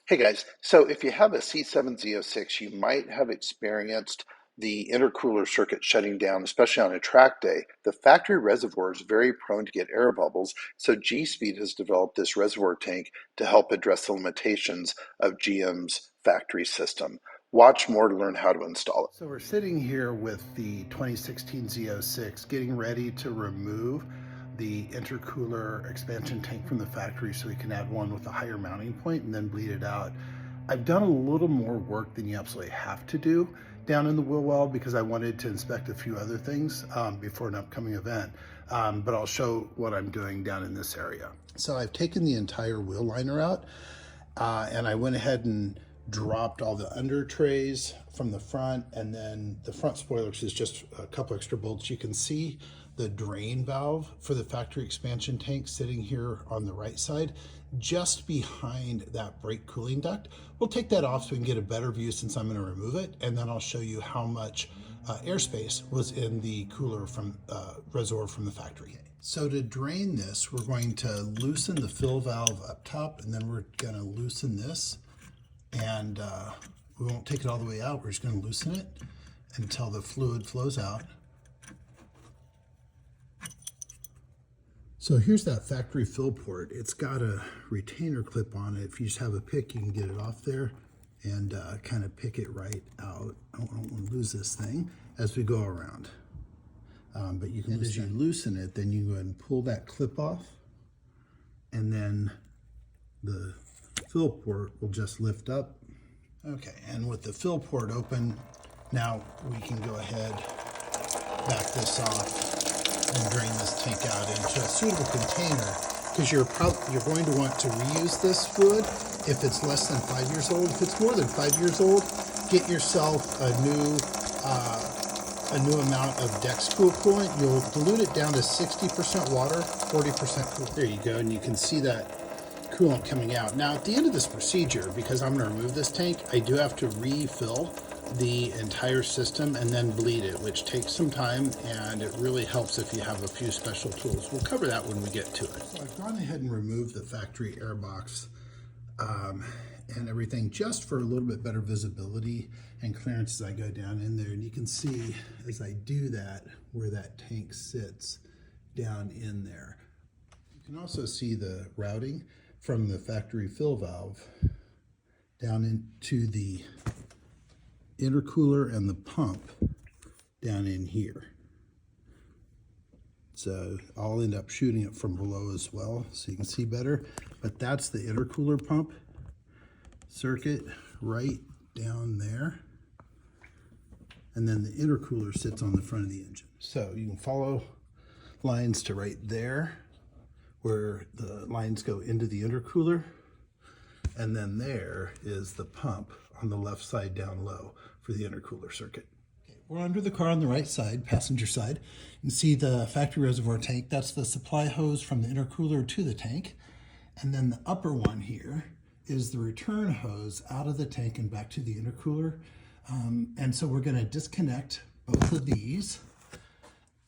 Hey guys, so if you have a C7Z06, you might have experienced the intercooler circuit shutting down, especially on a track day. The factory reservoir is very prone to get air bubbles, so G-Speed has developed this reservoir tank to help address the limitations of GM's factory system. Watch more to learn how to install it. So we're sitting here with the 2016 Z06 getting ready to remove the intercooler expansion tank from the factory so we can add one with a higher mounting point and then bleed it out. I've done a little more work than you absolutely have to do down in the wheel well because I wanted to inspect a few other things before an upcoming event, but I'll show what I'm doing down in this area. So I've taken the entire wheel liner out and I went ahead and dropped all the under trays from the front, and then the front spoiler, which is just a couple extra bolts. You can see the drain valve for the factory expansion tank sitting here on the right side, just behind that brake cooling duct. We'll take that off so we can get a better view since I'm going to remove it, and then I'll show you how much airspace was in the cooler from reservoir from the factory. So to drain this, we're going to loosen the fill valve up top, and then we're going to loosen this. And we won't take it all the way out. We're just going to loosen it until the fluid flows out. So here's that factory fill port. It's got a retainer clip on it. If you just have a pick, you can get it off there and kind of pick it right out. I don't want to lose this thing as we go around. But you can, and as you loosen it, then you go ahead and pull that clip off, and then the fill port will just lift up. Okay, and with the fill port open, now we can go ahead, back this off, and drain this tank out into a suitable container, because you're going to want to reuse this fluid if it's less than 5 years old. If it's more than 5 years old, get yourself a new amount of Dexcool coolant. You'll dilute it down to 60% water, 40% coolant. There you go, and you can see that coolant coming out. Now at the end of this procedure, because I'm going to remove this tank, I do have to refill the entire system and then bleed it, which takes some time, and it really helps if you have a few special tools. We'll cover that when we get to it. So I've gone ahead and removed the factory air box and everything just for a little bit better visibility and clearance as I go down in there. And you can see as I do that where that tank sits down in there. You can also see the routing from the factory fill valve down into the intercooler and the pump down in here. So I'll end up shooting it from below as well so you can see better. But that's the intercooler pump circuit right down there. And then the intercooler sits on the front of the engine. So you can follow lines to right there where the lines go into the intercooler. And then there is the pump on the left side down low for the intercooler circuit. Okay, we're under the car on the right side, passenger side. You can see the factory reservoir tank. That's the supply hose from the intercooler to the tank. And then the upper one here is the return hose out of the tank and back to the intercooler. And so we're going to disconnect both of these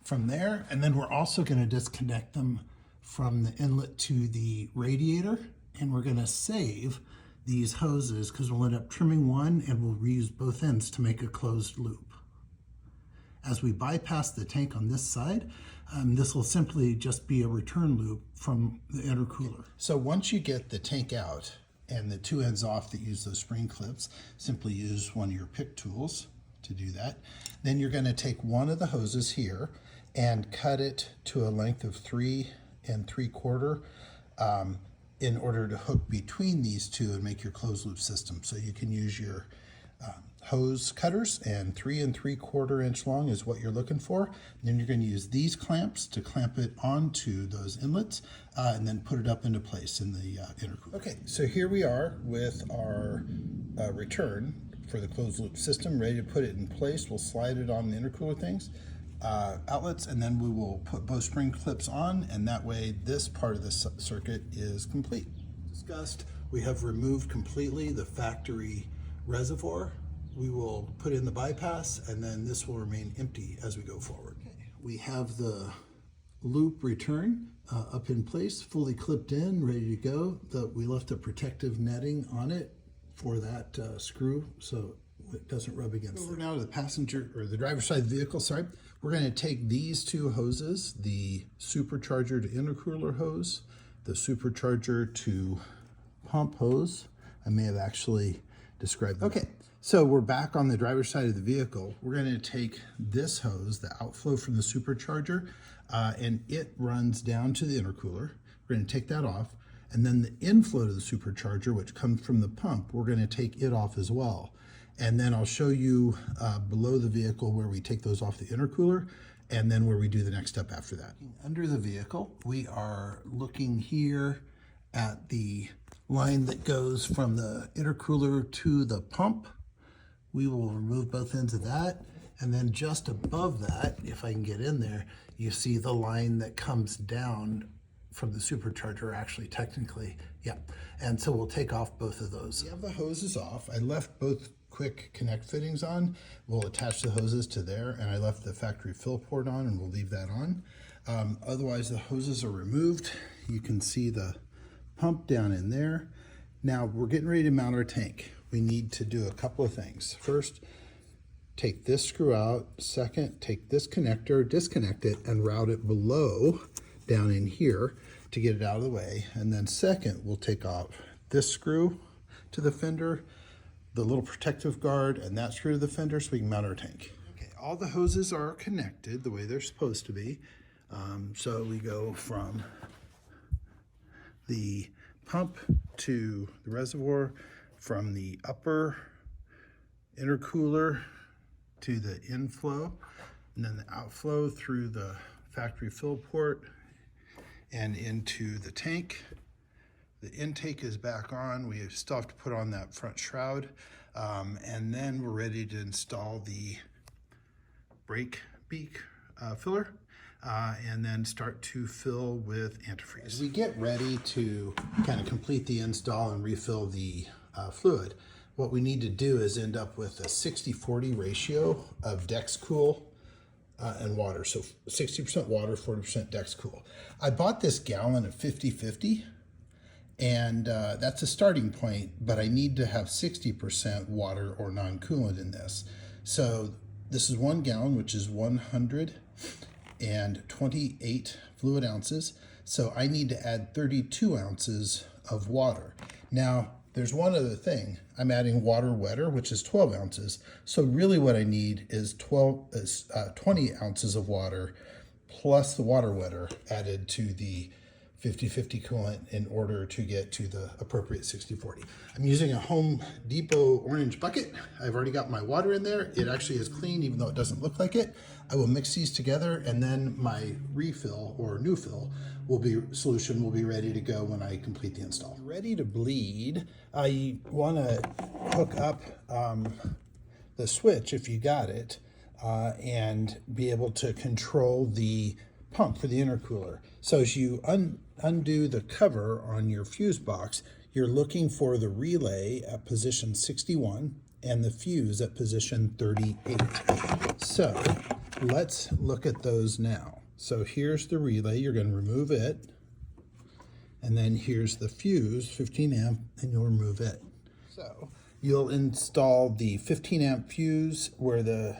from there. And then we're also going to disconnect them from the inlet to the radiator. And we're going to save these hoses because we'll end up trimming one and we'll reuse both ends to make a closed loop. As we bypass the tank on this side, this will simply just be a return loop from the intercooler. So once you get the tank out and the two ends off that use those spring clips, simply use one of your pick tools to do that. Then you're going to take one of the hoses here and cut it to a length of 3 3/4 in order to hook between these two and make your closed loop system. So you can use your hose cutters, and 3 3/4 inch long is what you're looking for. And then you're going to use these clamps to clamp it onto those inlets and then put it up into place in the intercooler. Okay, so here we are with our return for the closed loop system, ready to put it in place. We'll slide it on the intercooler things, outlets, and then we will put both spring clips on, and that way this part of the circuit is complete. Discussed, we have removed completely the factory reservoir. We will put in the bypass, and then this will remain empty as we go forward. Okay. We have the loop return up in place, fully clipped in, ready to go. We left a protective netting on it for that screw so it doesn't rub against it. Over now to the passenger or the driver's side of the vehicle, sorry. We're going to take these two hoses, the supercharger to intercooler hose, the supercharger to pump hose. I may have actually described that. Okay, so we're back on the driver's side of the vehicle. We're going to take this hose, the outflow from the supercharger, and it runs down to the intercooler. We're going to take that off. And then the inflow to the supercharger, which comes from the pump, we're going to take it off as well. And then I'll show you below the vehicle where we take those off the intercooler and then where we do the next step after that. Under the vehicle, we are looking here at the line that goes from the intercooler to the pump. We will remove both ends of that. And then just above that, if I can get in there, you see the line that comes down from the supercharger, actually, technically, yeah. And so we'll take off both of those. We have the hoses off. I left both quick connect fittings on. We'll attach the hoses to there, and I left the factory fill port on, and we'll leave that on. Otherwise, the hoses are removed. You can see the pump down in there. Now, we're getting ready to mount our tank. We need to do a couple of things. First, take this screw out. Second, take this connector, disconnect it, and route it below down in here to get it out of the way. And then second, we'll take off this screw to the fender, the little protective guard, and that screw to the fender so we can mount our tank. Okay, all the hoses are connected the way they're supposed to be. So we go from the pump to the reservoir, from the upper intercooler to the inflow, and then the outflow through the factory fill port and into the tank. The intake is back on. We still have to put on that front shroud. And then we're ready to install the brake beak filler and then start to fill with antifreeze. As we get ready to kind of complete the install and refill the fluid, what we need to do is end up with a 60-40 ratio of Dexcool and water. So 60% water, 40% Dexcool. I bought this gallon at 50-50, and that's a starting point, but I need to have 60% water or non-coolant in this. So this is 1 gallon, which is 128 fluid ounces. So I need to add 32 ounces of water. Now, there's one other thing. I'm adding water wetter, which is 12 ounces. So really what I need is 20 ounces of water plus the water wetter added to the 50-50 coolant in order to get to the appropriate 60-40. I'm using a Home Depot orange bucket. I've already got my water in there. It actually is clean, even though it doesn't look like it. I will mix these together, and then my refill or new fill solution will be ready to go when I complete the install. Ready to bleed, I want to hook up the switch, if you got it, and be able to control the pump for the intercooler. So as you undo the cover on your fuse box, you're looking for the relay at position 61 and the fuse at position 38. So let's look at those now. So here's the relay. You're going to remove it. And then here's the fuse, 15 amp, and you'll remove it. So you'll install the 15 amp fuse where the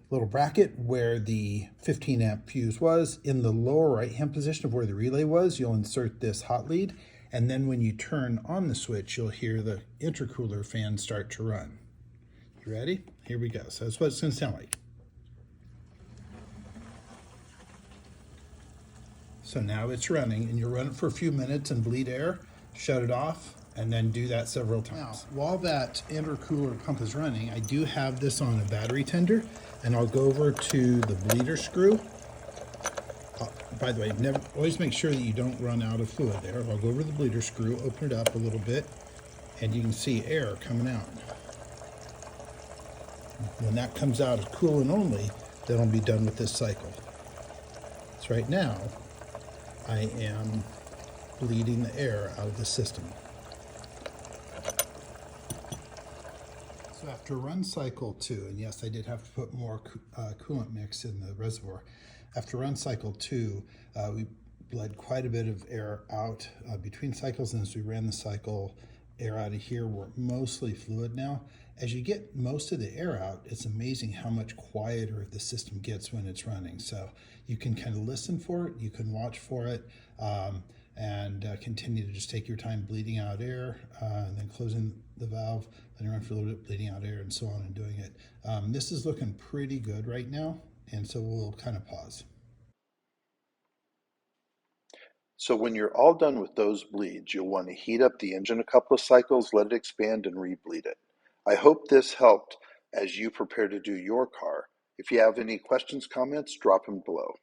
little bracket where the 15 amp fuse was. In the lower right hand position of where the relay was, you'll insert this hot lead, and then when you turn on the switch, you'll hear the intercooler fan start to run. You ready? Here we go. So that's what it's going to sound like. So now it's running, and you'll run it for a few minutes and bleed air, shut it off, and then do that several times. Now, while that intercooler pump is running, I do have this on a battery tender, and I'll go over to the bleeder screw. By the way, always make sure that you don't run out of fluid there. I'll go over to the bleeder screw, open it up a little bit, and you can see air coming out. When that comes out as coolant only, then I'll be done with this cycle. So right now, I am bleeding the air out of the system. So after run cycle 2, and yes, I did have to put more coolant mix in the reservoir. After run cycle 2, we bled quite a bit of air out between cycles, and as we ran the cycle, air out of here. We're mostly fluid now. As you get most of the air out, it's amazing how much quieter the system gets when it's running. So you can kind of listen for it, you can watch for it, and continue to just take your time bleeding out air, and then closing the valve, letting it run for a little bit, bleeding out air, and so on, and doing it. This is looking pretty good right now, and so we'll kind of pause. So when you're all done with those bleeds, you'll want to heat up the engine a couple of cycles, let it expand, and rebleed it. I hope this helped as you prepare to do your car. If you have any questions, comments, drop them below.